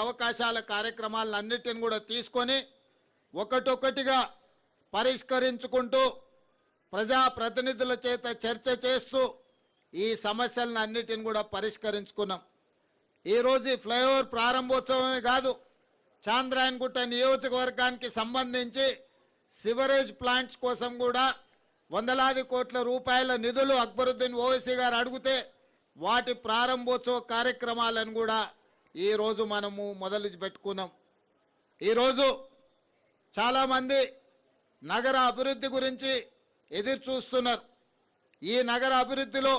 అవకాశాల కార్యక్రమాలన్నిటిని కూడా తీసుకొని ఒకటొకటిగా పరిష్కరించుకుంటూ ప్రజా ప్రతినిధుల చేత చర్చ చేస్తూ ఈ సమస్యలను అన్నిటిని కూడా పరిష్కరించుకున్నాం। ఈ రోజు ఫ్లైఓవర్ ప్రారంభోత్సవమే కాదు, చాంద్రాయణగుట్ట నియోజకవర్గానికి సంబంధించి సివరేజ్ ప్లాంట్స్ కోసం కూడా వందలాది కోట్ల రూపాయల నిధులు అక్బరుద్దీన్ ఓవైసీ గారు అడిగితే వాటి ప్రారంభోత్సవ కార్యక్రమాలను కూడా ఈ రోజు మనము మొదలు పెట్టుకున్నాం। ఈ రోజు చాలా మంది నగర అభివృద్ధి గురించి ఎదురు చూస్తున్నారు। ఈ నగర అభివృద్ధిలో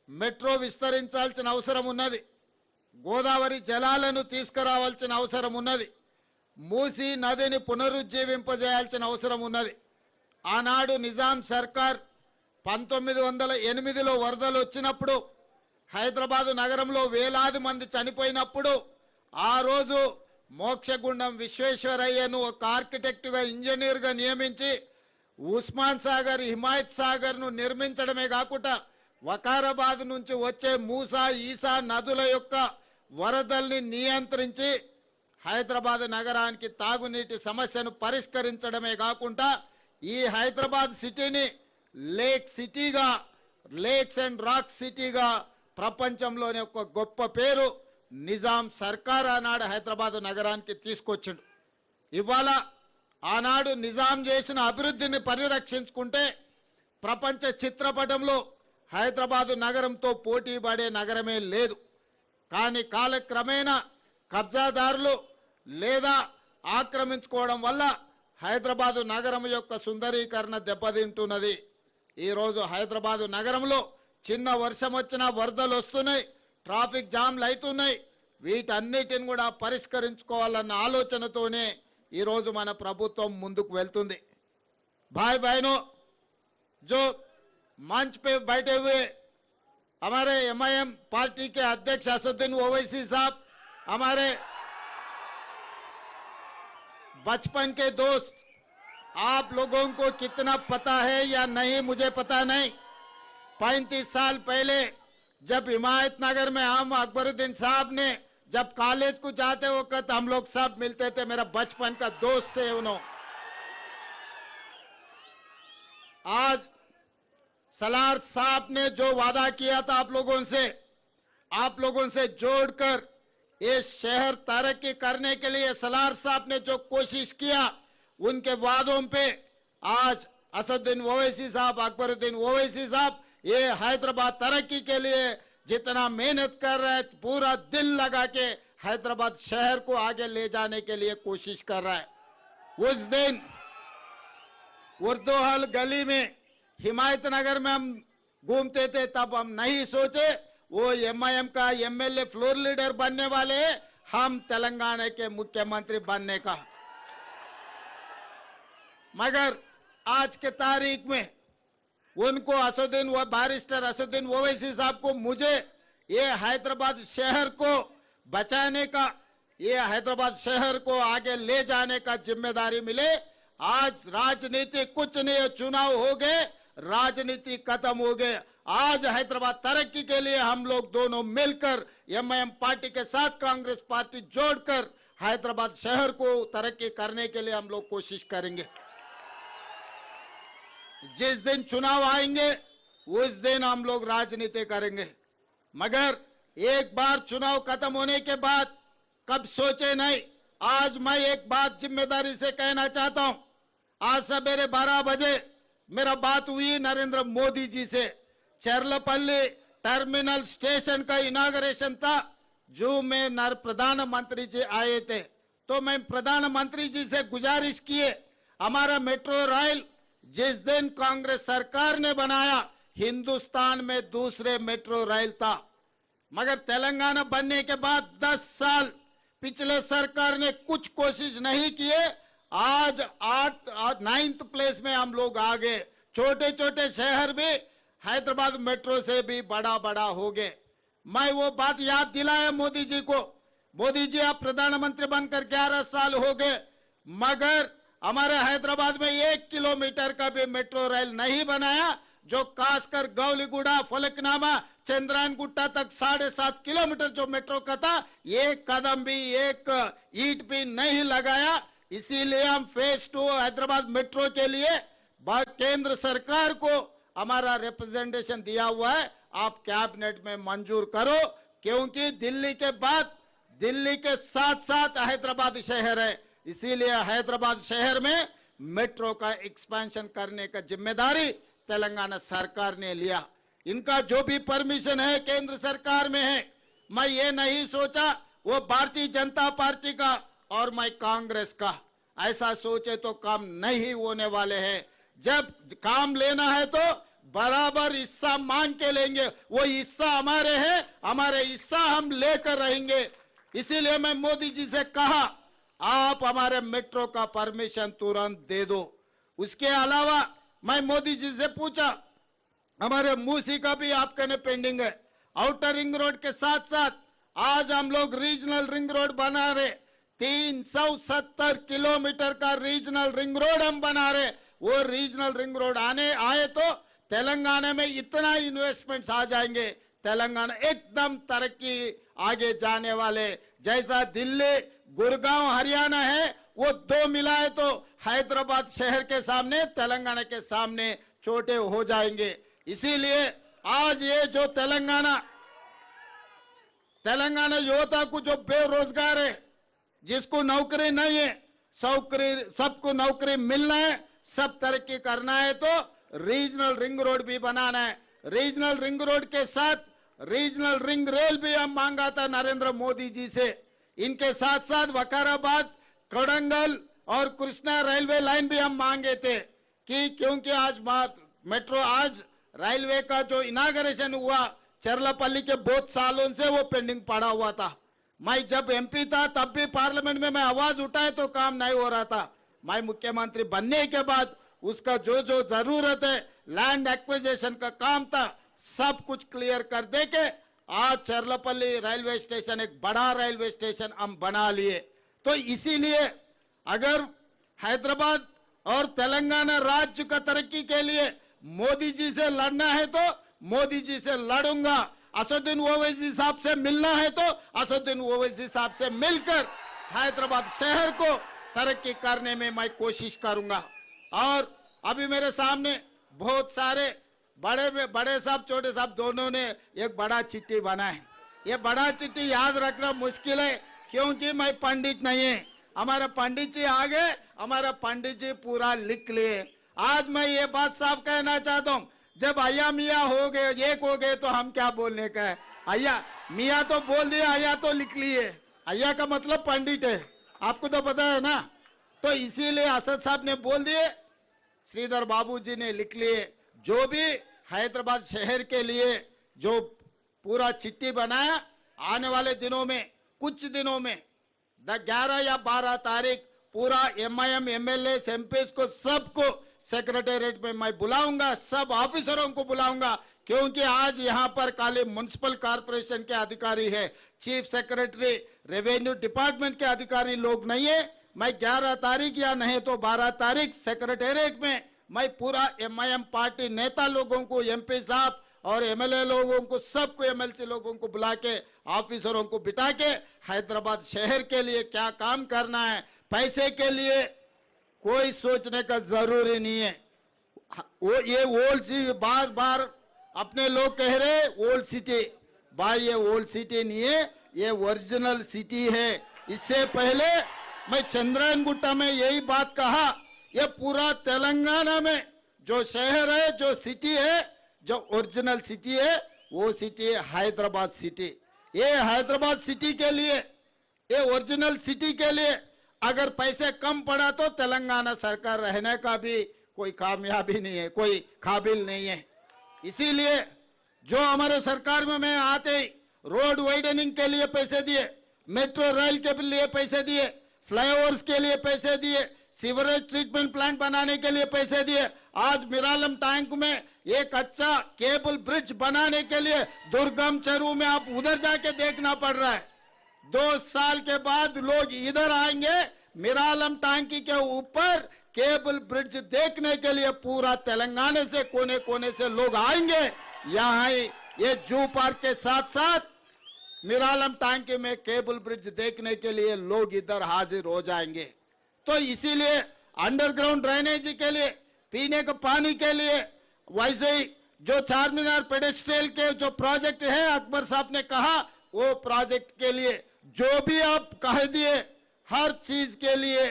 మెట్రో విస్తరించాల్సిన అవసరం ఉన్నది, గోదావరి జలాలను తీసుకురావాల్సిన అవసరం ఉన్నది, మూసీ నదిని పునరుజ్జీవింపజేయాల్సిన అవసరం ఉన్నది। ఆనాడు నిజాం సర్కార్ 1908లో వరదలు వచ్చినప్పుడు హైదరాబాదు నగరంలో వేలాది మంది చనిపోయినప్పుడు ఆ రోజు మోక్షగుండం విశ్వేశ్వరయ్యను ఒక ఆర్కిటెక్ట్గా ఇంజనీర్గా నియమించి ఉస్మాన్ సాగర్ హిమాయత్ సాగర్ను నిర్మించడమే కాకుండా వకారాబాద్ నుంచి వచ్చే మూసా ఈసా నదుల యొక్క వరదల్ని నియంత్రించి హైదరాబాద్ నగరానికి తాగునీటి సమస్యను పరిష్కరించడమే కాకుండా ఈ హైదరాబాద్ సిటీని లేక్ సిటీగా, లేక్స్ అండ్ రాక్ సిటీగా ప్రపంచంలోనే ఒక గొప్ప పేరు నిజాం సర్కార్ ఆనాడు హైదరాబాద్ నగరానికి తీసుకొచ్చిండు। ఇవాళ ఆనాడు నిజాం చేసిన అభివృద్ధిని పరిరక్షించుకుంటే ప్రపంచ చిత్రపటంలో హైదరాబాదు నగరంతో పోటీ పడే నగరమే లేదు। కానీ కాలక్రమేణా కబ్జాదారులు లేదా ఆక్రమించుకోవడం వల్ల హైదరాబాదు నగరం యొక్క సుందరీకరణ దెబ్బతింటున్నది। ఈరోజు హైదరాబాదు నగరంలో చిన్న వర్షం వచ్చినా వరదలు వస్తున్నాయి, ట్రాఫిక్ జామ్లు అవుతున్నాయి। వీటన్నిటిని కూడా పరిష్కరించుకోవాలన్న ఆలోచనతోనే ఈరోజు మన ప్రభుత్వం ముందుకు వెళ్తుంది। भाई बहनों, जो मंच पे बैठे हुए हमारे एमआईएम पार्टी के अध्यक्ष असदुद्दीन ओवैसी साहब, हमारे बचपन के दोस्त, आप लोगों को कितना पता है या नहीं मुझे पता नहीं, 35 साल पहले जब हिमायत नगर में हम अकबरुद्दीन साहब ने जब कॉलेज को जाते वक्त हम लोग सब मिलते थे, मेरा बचपन का दोस्त थे उन्होंने। आज सलार साहब ने जो वादा किया था आप लोगों से जोड़कर ये शहर तरक्की करने के लिए सलार साहब ने जो कोशिश किया, उनके वादों पे आज असदुद्दीन ओवैसी साहब, अकबरुद्दीन ओवैसी साहब ये हैदराबाद तरक्की के लिए जितना मेहनत कर रहा है, पूरा दिल लगा के हैदराबाद शहर को आगे ले जाने के लिए कोशिश कर रहा है। उस दिन उर्दूहल गली में हिमायत नगर में हम घूमते थे, तब हम नहीं सोचे वो एमआईएम का एमएलए फ्लोर लीडर बनने वाले हैं, हम तेलंगाना के मुख्यमंत्री बनने का। मगर आज के तारीख में उनको बैरिस्टर असदुद्दीन ओवैसी साहब को मुझे ये हैदराबाद शहर को बचाने का, ये हैदराबाद शहर को आगे ले जाने का जिम्मेदारी मिले। आज राजनीति कुछ नहीं, चुनाव हो गए, राजनीति खत्म हो गए। आज हैदराबाद तरक्की के लिए हम लोग दोनों मिलकर एमआईएम पार्टी के साथ कांग्रेस पार्टी जोड़कर हैदराबाद शहर को तरक्की करने के लिए हम लोग कोशिश करेंगे। जिस दिन चुनाव आएंगे उस दिन हम लोग राजनीति करेंगे, मगर एक बार चुनाव खत्म होने के बाद कब सोचे नहीं। आज मैं एक बात जिम्मेदारी से कहना चाहता हूं। आज सवेरे 12 बजे मेरा बात हुई नरेंद्र मोदी जी से। चरलपल्ली टर्मिनल स्टेशन का इनाग्रेशन था, जो में प्रधानमंत्री जी आए थे, तो मैं प्रधानमंत्री जी से गुजारिश किए, हमारा मेट्रो रेल जिस दिन कांग्रेस सरकार ने बनाया, हिंदुस्तान में दूसरे मेट्रो रेल था, मगर तेलंगाना बनने के बाद 10 साल पिछले सरकार ने कुछ कोशिश नहीं किए। आज 9th प्लेस में हम लोग आ गए। छोटे छोटे शहर भी हैदराबाद मेट्रो से भी बड़ा हो गए। मैं वो बात याद दिलाया मोदी जी को। मोदी जी आप प्रधानमंत्री बनकर 11 साल हो गए, मगर हमारे हैदराबाद में 1 किलोमीटर का भी मेट्रो रेल नहीं बनाया, जो खासकर गौलीगुड़ा, फलकनामा, चंद्रायन गुट्टा तक 7.5 किलोमीटर जो मेट्रो का था, एक कदम भी, एक ईंट भी नहीं लगाया। इसीलिए हम फेज 2 हैदराबाद मेट्रो के लिए केंद्र सरकार को हमारा रिप्रेजेंटेशन दिया हुआ है, आप कैबिनेट में मंजूर करो, क्योंकि दिल्ली के बाद, दिल्ली के साथ साथ हैदराबाद शहर है, इसीलिए हैदराबाद शहर में मेट्रो का एक्सपेंशन करने का जिम्मेदारी तेलंगाना सरकार ने लिया। इनका जो भी परमिशन है केंद्र सरकार में है। मैं ये नहीं सोचा वो भारतीय जनता पार्टी का और मैं कांग्रेस का, ऐसा सोचे तो काम नहीं होने वाले हैं। जब काम लेना है तो बराबर हिस्सा मांग के लेंगे, वो हिस्सा हमारे हैं, हमारे हिस्सा हम लेकर रहेंगे। इसीलिए मैं मोदी जी से कहा, आप हमारे मेट्रो का परमिशन तुरंत दे दो। उसके अलावा मैं मोदी जी से पूछा, हमारे मूसी का भी आपके ने पेंडिंग है। आउटर रिंग रोड के साथ साथ आज हम लोग रीजनल रिंग रोड बना रहे, 370 किलोमीटर का रीजनल रिंग रोड हम बना रहे। वो रीजनल रिंग रोड आए तो तेलंगाना में इतना इन्वेस्टमेंट्स आ जाएंगे, तेलंगाना एकदम तरक्की आगे जाने वाले। जैसा दिल्ली, गुड़गांव, हरियाणा है, वो दो मिलाए तो हैदराबाद शहर के सामने, तेलंगाना के सामने छोटे हो जाएंगे। इसीलिए आज ये जो तेलंगाना युवता को जो बेरोजगार है, जिसको नौकरी नहीं है, सबको नौकरी मिलना है, सब तरक्की करना है तो रीजनल रिंग रोड भी बनाना है। रीजनल रिंग रोड के साथ रीजनल रिंग रेल भी हम मांगा था नरेंद्र मोदी जी से। इनके साथ साथ वकाराबाद, कोडंगल और कृष्णा रेलवे लाइन भी हम मांगे थे कि क्योंकि आज मेट्रो, आज रेलवे का जो इनाग्रेशन हुआ चरलापल्ली के बहुत सालों से वो पेंडिंग पड़ा हुआ था। मैं जब एमपी था तब भी पार्लियामेंट में मैं आवाज उठाए तो काम नहीं हो रहा था। मैं मुख्यमंत्री बनने के बाद उसका जो जो जरूरत है, लैंड एक्विजिशन का काम था, सब कुछ क्लियर कर दे के आज चरलापल्ली रेलवे स्टेशन एक बड़ा रेलवे स्टेशन हम बना लिए। तो इसीलिए अगर हैदराबाद और तेलंगाना राज्य का तरक्की के लिए मोदी जी से लड़ना है तो मोदी जी से लड़ूंगा, असदुद्दीन ओवैसी साहब से मिलना है तो असदुद्दीन ओवैसी साहब से मिलकर हैदराबाद शहर को तरक्की करने में मैं कोशिश करूंगा। और अभी मेरे सामने बहुत सारे बड़े साहब, छोटे साहब दोनों ने एक बड़ा चिट्ठी बनाए। ये बड़ा चिट्ठी याद रखना मुश्किल है क्योंकि मैं पंडित नहीं है। हमारा पंडित जी आ गए, हमारा पंडित जी पूरा लिख लिए। आज मैं ये बात साफ कहना चाहता हूँ, जब अय्या मियाँ हो गए, एक हो गए तो हम क्या बोलने का है। अय्या मियाँ तो बोल दिया, अय्या तो लिख लिए। अय्या का मतलब पंडित है, आपको तो पता है ना। तो इसीलिए असद साहब ने बोल दिए, श्रीधर बाबू जी ने लिख लिए। जो भी हैदराबाद शहर के लिए जो पूरा चिट्ठी बनाया, आने वाले दिनों में, कुछ दिनों में 11 या 12 तारीख पूरा एमआईएम एमएलए एमपीज को सबको सेक्रेटेरिएट में मैं बुलाऊंगा, सब ऑफिसरों को बुलाऊंगा, क्योंकि आज यहाँ पर खाली म्युनिसिपल कॉर्पोरेशन के अधिकारी है, चीफ सेक्रेटरी, रेवेन्यू डिपार्टमेंट के अधिकारी लोग नहीं है। मैं 11 तारीख या नहीं तो 12 तारीख सेक्रेटेरिएट में मैं पूरा एमआईएम पार्टी नेता लोगों को, एमपी साहब और एमएलए लोगों को, सबको, एमएलसी लोगों को बुला के, ऑफिसरों को बिठा के हैदराबाद शहर के लिए क्या काम करना है, पैसे के लिए कोई सोचने का जरूरी नहीं है। वो ये ओल्ड सिटी, बार बार अपने लोग कह रहे ओल्ड सिटी, भाई ये ओल्ड सिटी नहीं है, ये ओरिजिनल सिटी है। इससे पहले मैं चंद्रायन गुट्टा में यही बात कहा, ये पूरा तेलंगाना में जो शहर है, जो सिटी है, जो ओरिजिनल सिटी है, वो सिटी है हैदराबाद सिटी। ये हैदराबाद सिटी के लिए, ये ओरिजिनल सिटी के लिए अगर पैसे कम पड़ा तो तेलंगाना सरकार रहने का भी कोई कामयाबी नहीं है, कोई काबिल नहीं है। इसीलिए जो हमारे सरकार में मैं आते ही रोड वाइडनिंग के लिए पैसे दिए, मेट्रो रेल के लिए पैसे दिए, फ्लाईओवर्स के लिए पैसे दिए, सीवरेज ट्रीटमेंट प्लांट बनाने के लिए पैसे दिए। आज मिरालम टैंक में एक अच्छा केबल ब्रिज बनाने के लिए दुर्गम चरू में आप उधर जाके देखना पड़ रहा है। 2 साल के बाद लोग इधर आएंगे, मिरालम टैंकी के ऊपर केबल ब्रिज देखने के लिए पूरा तेलंगाना से कोने कोने से लोग आएंगे। यहाँ ये जू पार्क के साथ साथ निरालम टांकी में केबल ब्रिज देखने के लिए लोग इधर हाजिर हो जाएंगे। तो इसीलिए अंडरग्राउंड ड्रेनेज के लिए, पीने के पानी के लिए, वैसे ही जो चार मीनार पेडेस्ट्रियल के जो प्रोजेक्ट है अकबर साहब ने कहा, वो प्रोजेक्ट के लिए जो भी आप कह दिए, हर चीज के लिए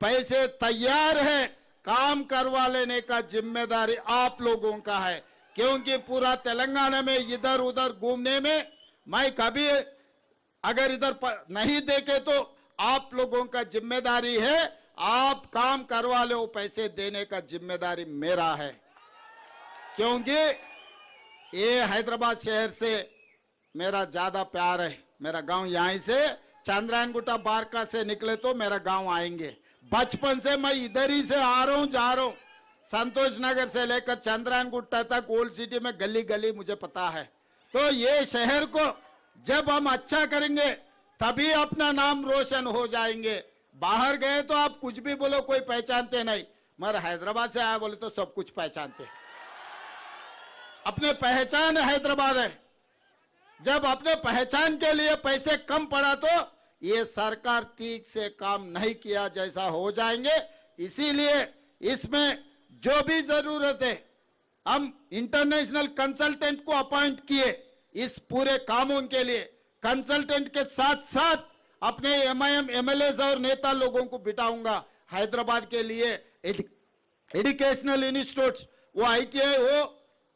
पैसे तैयार है। काम करवा लेने का जिम्मेदारी आप लोगों का है, क्योंकि पूरा तेलंगाना में इधर उधर घूमने में मैं कभी अगर इधर नहीं देखे तो आप लोगों का जिम्मेदारी है। आप काम करवा लो, पैसे देने का जिम्मेदारी मेरा है, क्योंकि ये हैदराबाद शहर से मेरा ज्यादा प्यार है। मेरा गांव यहीं से चंद्रायन गुट्टा बारका से निकले तो मेरा गांव आएंगे। बचपन से मैं इधर ही से आ रहा हूं, जा रहा हूं। संतोष नगर से लेकर चंद्रायन गुट्टा तक ओल्ड सिटी में गली गली मुझे पता है। तो ये शहर को जब हम अच्छा करेंगे तभी अपना नाम रोशन हो जाएंगे। बाहर गए तो आप कुछ भी बोलो, कोई पहचानते नहीं, मगर हैदराबाद से आया बोले तो सब कुछ पहचानते। अपने पहचान हैदराबाद है। जब अपने पहचान के लिए पैसे कम पड़ा तो ये सरकार ठीक से काम नहीं किया जैसा हो जाएंगे। इसीलिए इसमें जो भी जरूरत है, हम इंटरनेशनल कंसल्टेंट को अपॉइंट किए इस पूरे कामों के लिए। कंसल्टेंट के साथ साथ अपने एमआईएम एमएलएज और नेता लोगों को बिठाऊंगा हैदराबाद के लिए। एजुकेशनल इंस्टीट्यूट, वो आईटीआई, वो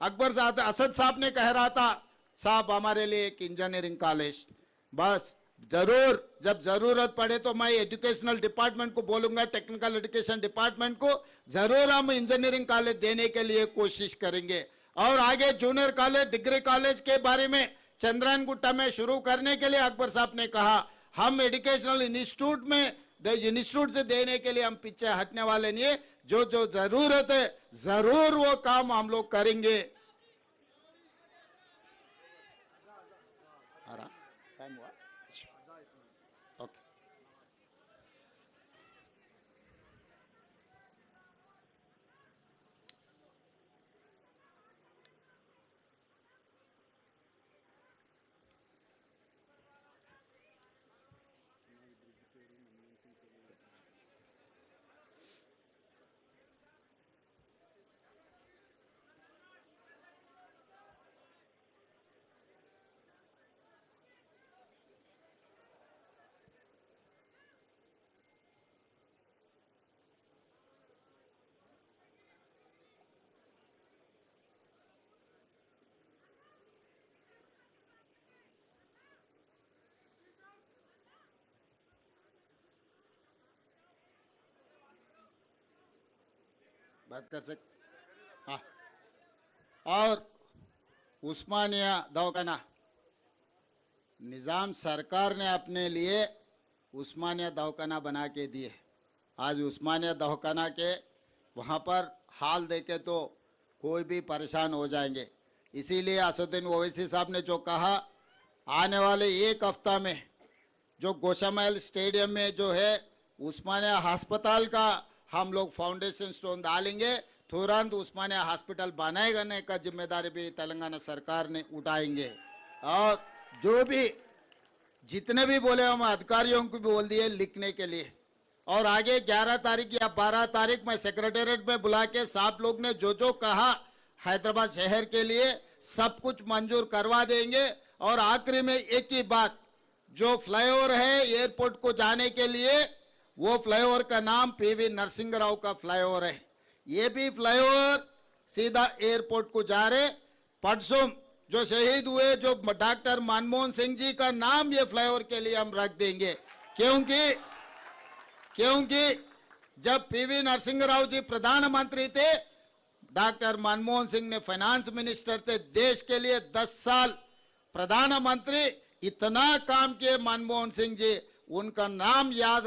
अकबर असद साहब ने कह रहा था, साहब हमारे लिए एक इंजीनियरिंग कॉलेज, बस जरूर जब जरूरत पड़े तो मैं एजुकेशनल डिपार्टमेंट को बोलूंगा, टेक्निकल एजुकेशन डिपार्टमेंट को जरूर हम इंजीनियरिंग कॉलेज देने के लिए कोशिश करेंगे। और आगे जूनियर कॉलेज, डिग्री कॉलेज के बारे में चंद्रायन गुट्टा में शुरू करने के लिए अकबर साहब ने कहा, हम एजुकेशनल इंस्टीट्यूट में इंस्टीट्यूट से देने के लिए हम पीछे हटने वाले नहीं है। जो जो जरूरत है जरूर वो काम हम लोग करेंगे। टाइम हुआ? ओके। बात कर सकते। हाँ, और उस्मानिया दवाखाना, निजाम सरकार ने अपने लिए उस्मानिया दवाखाना बना के दिए। आज उस्मानिया दवाखाना के वहाँ पर हाल देखे तो कोई भी परेशान हो जाएंगे। इसीलिए असदुद्दीन ओवैसी साहब ने जो कहा, आने वाले एक हफ्ता में जो गोशामहल स्टेडियम में जो है उस्मानिया अस्पताल का हम लोग फाउंडेशन स्टोन डालेंगे, तुरंत उस्मानिया हॉस्पिटल बनाने का जिम्मेदारी भी तेलंगाना सरकार ने उठाएंगे। और जो भी जितने भी बोले हम अधिकारियों को भी बोल दिए लिखने के लिए। और आगे 11 तारीख या 12 तारीख में सेक्रेटेरिएट में बुला के साहब लोग ने जो जो कहा हैदराबाद शहर के लिए सब कुछ मंजूर करवा देंगे। और आखिरी में एक ही बात, जो फ्लाईओवर है एयरपोर्ट को जाने के लिए, वो फ्लाईओवर का नाम पीवी नरसिंह राव का फ्लाईओवर है। ये भी फ्लाईओवर सीधा एयरपोर्ट को जा रहे। परसों जो शहीद हुए जो डॉक्टर मनमोहन सिंह जी का नाम ये फ्लाईओवर के लिए हम रख देंगे, क्योंकि जब पीवी नरसिंह राव जी प्रधानमंत्री थे, डॉक्टर मनमोहन सिंह ने फाइनेंस मिनिस्टर थे। देश के लिए 10 साल प्रधानमंत्री, इतना काम किए मनमोहन सिंह जी, उनका नाम याद